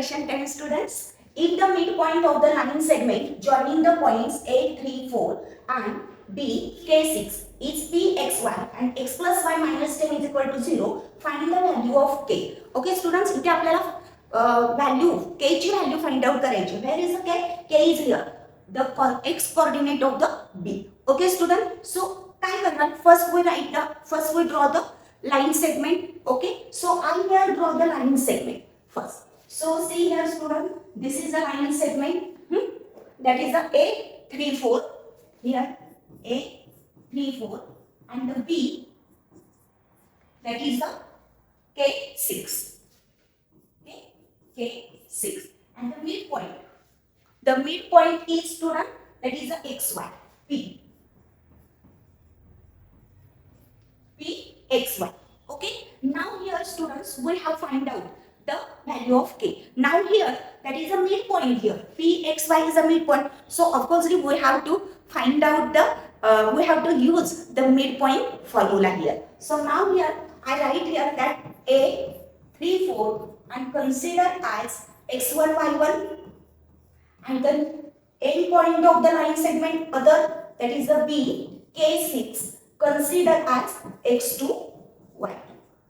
question 10 students. If the midpoint of the line segment joining the points A, 3, 4 and B, K6 is Pxy and x plus y minus 10 is equal to 0, find the value of K. Okay students, इथे आपल्याला value K ची value find out करायची. Where is the K? K is here. The x coordinate of the B. Okay student, so काय करणार? First we draw the line segment. Okay, so I here draw the line segment first. So see here student, this is the line segment, that is the A34, here A34 and the B, that is the K6, okay, K6 and the midpoint is student, that is the XY, Pxy. Okay, now here students we have find out the value of K. Now here that is a midpoint here. Pxy is a midpoint. So of course we have to find out the we have to use the midpoint formula here. So now here I write here that A34 and consider as x1 y1 and the end point of the line segment other, that is the B, K6 consider as x2 y2.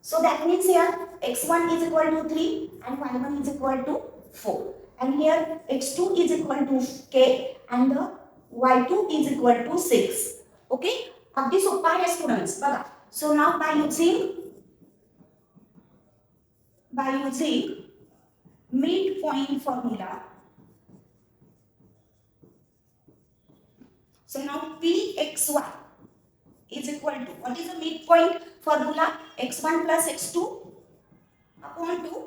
So that means here x1 is equal to 3 and y1 is equal to 4. And here x2 is equal to k and the y2 is equal to 6. Okay? अगदी सोपा आहे students बघा. So now by using midpoint formula, so now Pxy is equal to, what is the midpoint formula? x1 plus x2 upon 2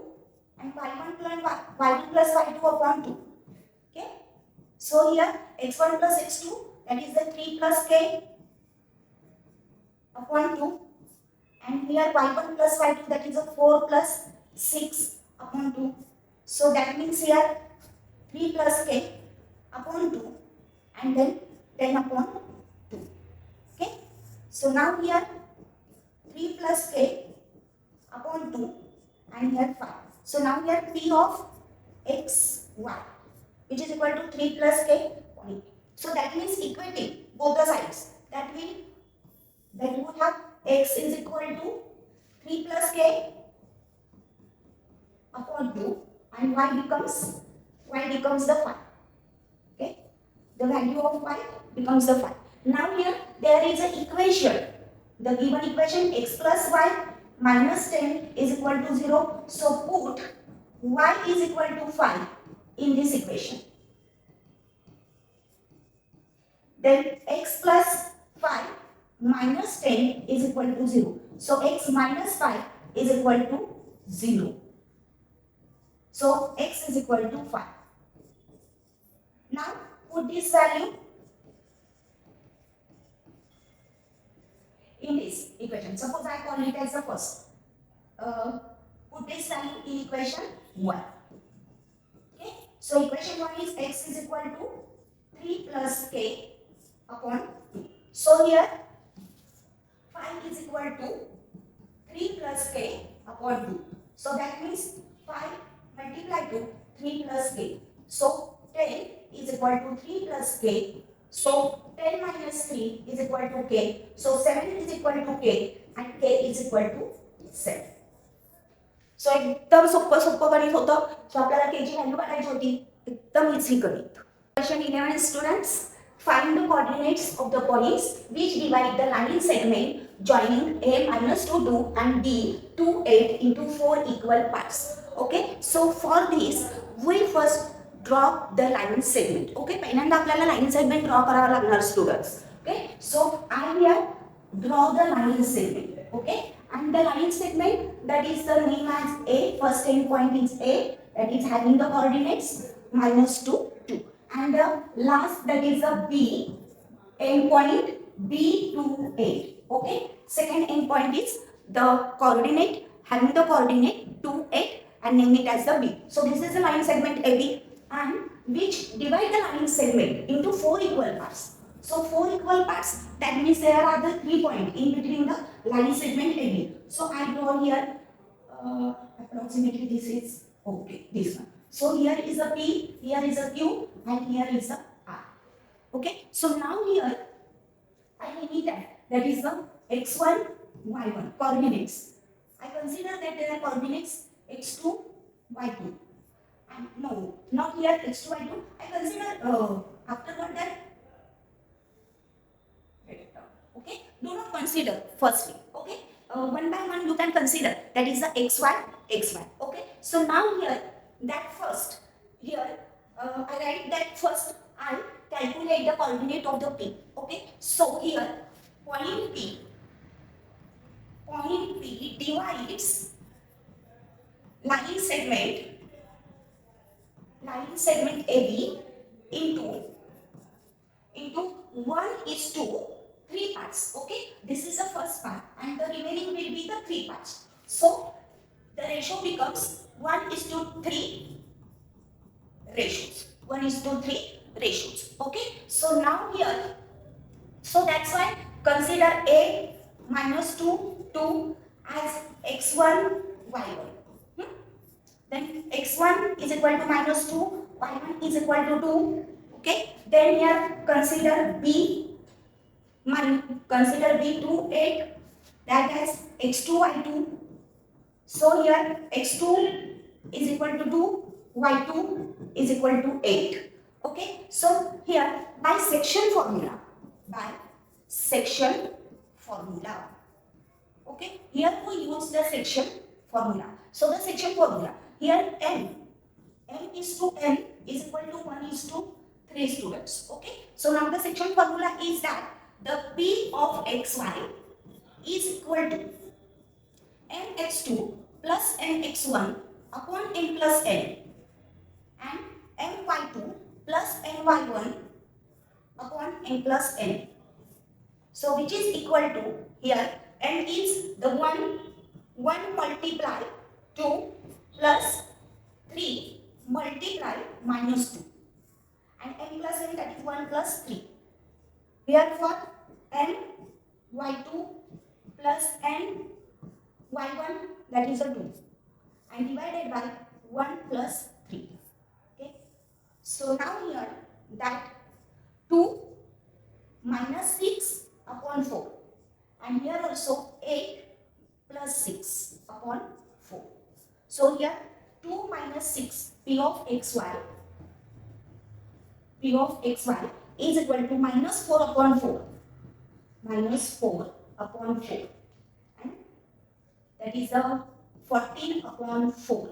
and y1 plus y2 upon 2. Okay, so here x1 plus x2, that is the 3 plus k upon 2 and here y1 plus y2, that is a 4 plus 6 upon 2. So that means here 3 plus k upon 2 and then 10 upon 2. Okay, so now here 3 plus k upon 2 and here 5. So now here P of xy, which is equal to 3 plus k. So that means equating both the sides. That would have x is equal to 3 plus k upon 2 and y becomes the 5. Okay, the value of y becomes the 5. Now here there is an equation. The given equation x plus y minus 10 is equal to 0. So put y is equal to 5 in this equation. Then x plus 5 minus 10 is equal to 0. So x minus 5 is equal to 0. So x is equal to 5. Now put this value in this equation. Suppose I call it as the first. Put this value in equation 1. Okay. So equation 1 is x is equal to 3 plus k upon 2. So here 5 is equal to 3 plus k upon 2. So that means 5 multiplied to 3 plus k. So 10 is equal to 3 plus k. So 10 minus 3 is equal to k. So 7 is equal to k and k is equal to 7. So एकदम सोपं गणित होतं. सो आपल्याला k ची value काढायची होती. एकदम easy गणित. Question 11 students, find the coordinates of the points which divide the line segment joining a minus 2 2 and b 2 8 into 4 equal parts. Okay, so for this we first draw the line segment. Okay, पहिल्यांदा आपल्याला line segment draw करावा लागणार students. Okay, so I here draw the line segment. Okay, and the line segment, that is the name as A. First end point is A, that is having the coordinates minus 2 2, and the last, that is the B end point B 2 8. Okay, second end point is the coordinate having the coordinate 2 8 and name it as the B. So this is the line segment AB, and which divide the line segment into 4 equal parts. So 4 equal parts, that means there are the 3 points in between the line segment AB. So I draw here approximately this is okay, this one. So here is a P, here is a Q, and here is a R. Okay, so now here I need that is the x1, y1 coordinates. I consider that there are coordinates x2, y2. And no, not here x2, y2. I consider afterward that. Okay, do not consider firstly. Okay, one by one you can consider that is the xy, xy. Okay, so now here that first here I write that first I calculate the coordinate of the P. Okay, so here point P divides line segment AB into 1:3 parts. Okay, this is the first part and the remaining will be the 3 parts. So the ratio becomes 1:3 ratios. 1:3 ratios. Okay, so now here, so that's why consider A minus 2 as x1, y1. Then x1 is equal to minus 2, y1 is equal to 2. Okay, then here consider B 2, 8, that has x2, y2. So here x2 is equal to 2, y2 is equal to 8. Okay, so here by section formula, okay, here we use the section formula. So the section formula, here n is to n is equal to 1:3 students. Okay, so now the section formula is that the P of xy is equal to mx2 plus mx1 upon n plus n and my2 plus my1 upon n plus n. So which is equal to, here n is the 1 multiply 2 plus 3 multiply minus 2 and n plus n, that is 1 plus 3. Here for n y2 plus n y1, that is a 2 and divided by 1 plus 3. Okay, so now here that 2 minus 6 upon 4 and here also 8 plus 6 upon 4. So here 2 minus 6 P of xy is equal to minus 4 upon 4 and that is a 14 upon 4.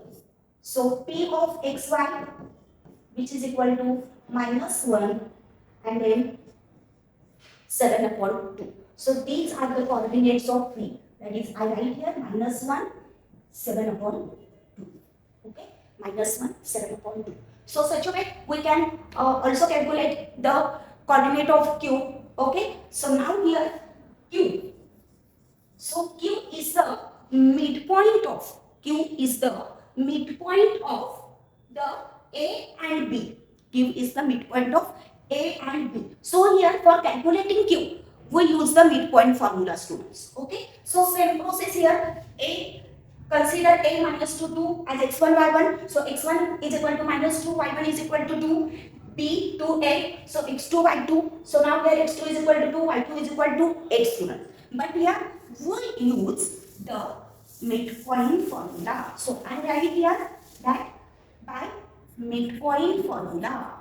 So P of xy, which is equal to minus 1 and then 7 upon 2. So these are the coordinates of P. That is, I write here minus 1, 7 upon 2. Okay, minus 1, 7 upon 2. So such a way we can also calculate the coordinate of Q. Okay, so now here Q. So Q is the midpoint of the A and B. Q is the midpoint of A and B. So here for calculating Q, we use the midpoint formula, students. Okay, so same process here. Consider A minus 2 as x1, y1. So x1 is equal to minus 2, y1 is equal to 2. B 2, 8. So x2, y2. So now here x2 is equal to 2, y2 is equal to 8, students. But here we use the midpoint formula. So I write here that by midpoint formula.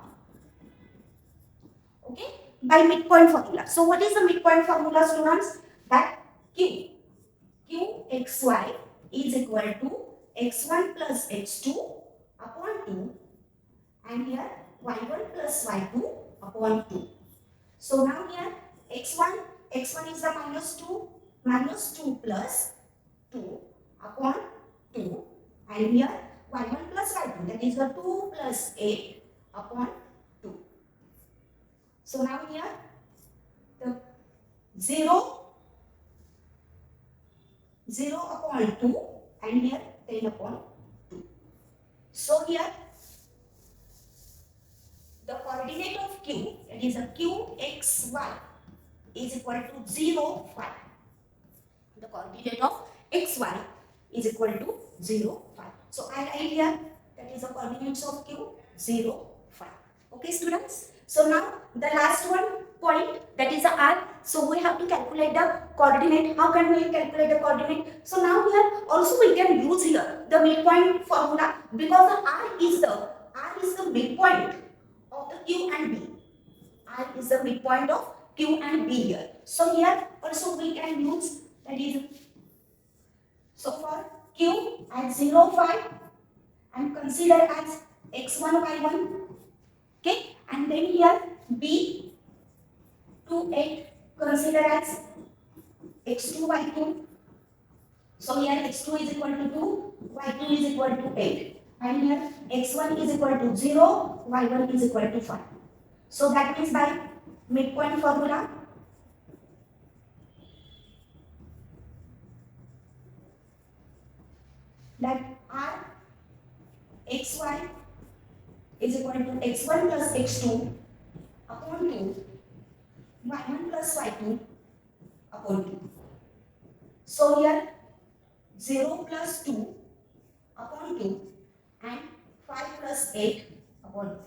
Okay, by midpoint formula. So what is the midpoint formula, students? That qxy is equal to x1 plus x2 upon 2 and here y1 plus y2 upon 2. So now here x1 is the minus 2 plus 2 upon 2 and here y1 plus y2, that is the 2 plus 8 upon 2. So now here the 0 upon 2 and here 10 upon 2. So here the coordinate of Q, that is a qxy, is equal to 0, 5. The coordinate of xy is equal to 0, 5. So I write here that is the coordinates of Q, 0, 5. Okay, students? So now the last one point, that is the R. So we have to calculate the coordinate. How can we calculate the coordinate? So now here also we can use here the midpoint formula, because the R is the midpoint of the Q and B. R is the midpoint of Q and B here. So here also we can use, that is, so for Q at 0, 5 and consider as x1, y1. Okay, and then here B 2, 8 consider as x2, y2. So here x2 is equal to 2, y2 is equal to 8. And here x1 is equal to 0, y1 is equal to 5. So that means by midpoint formula, that R xy is equal to x1 plus x2 upon 2, y1 plus y2 upon 2. So here 0 plus 2 upon 2 and 5 plus 8 upon 2.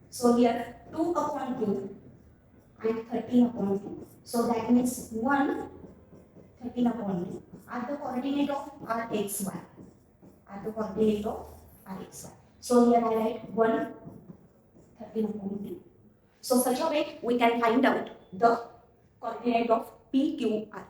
So here 2 upon 2 and 13 upon 2. So that means 1, 13 upon 2 are the coordinate of Rxy. Are the coordinate of Rxy. So here I write 1, 13 upon 2. So such a way we can find out the coordinate of PQR.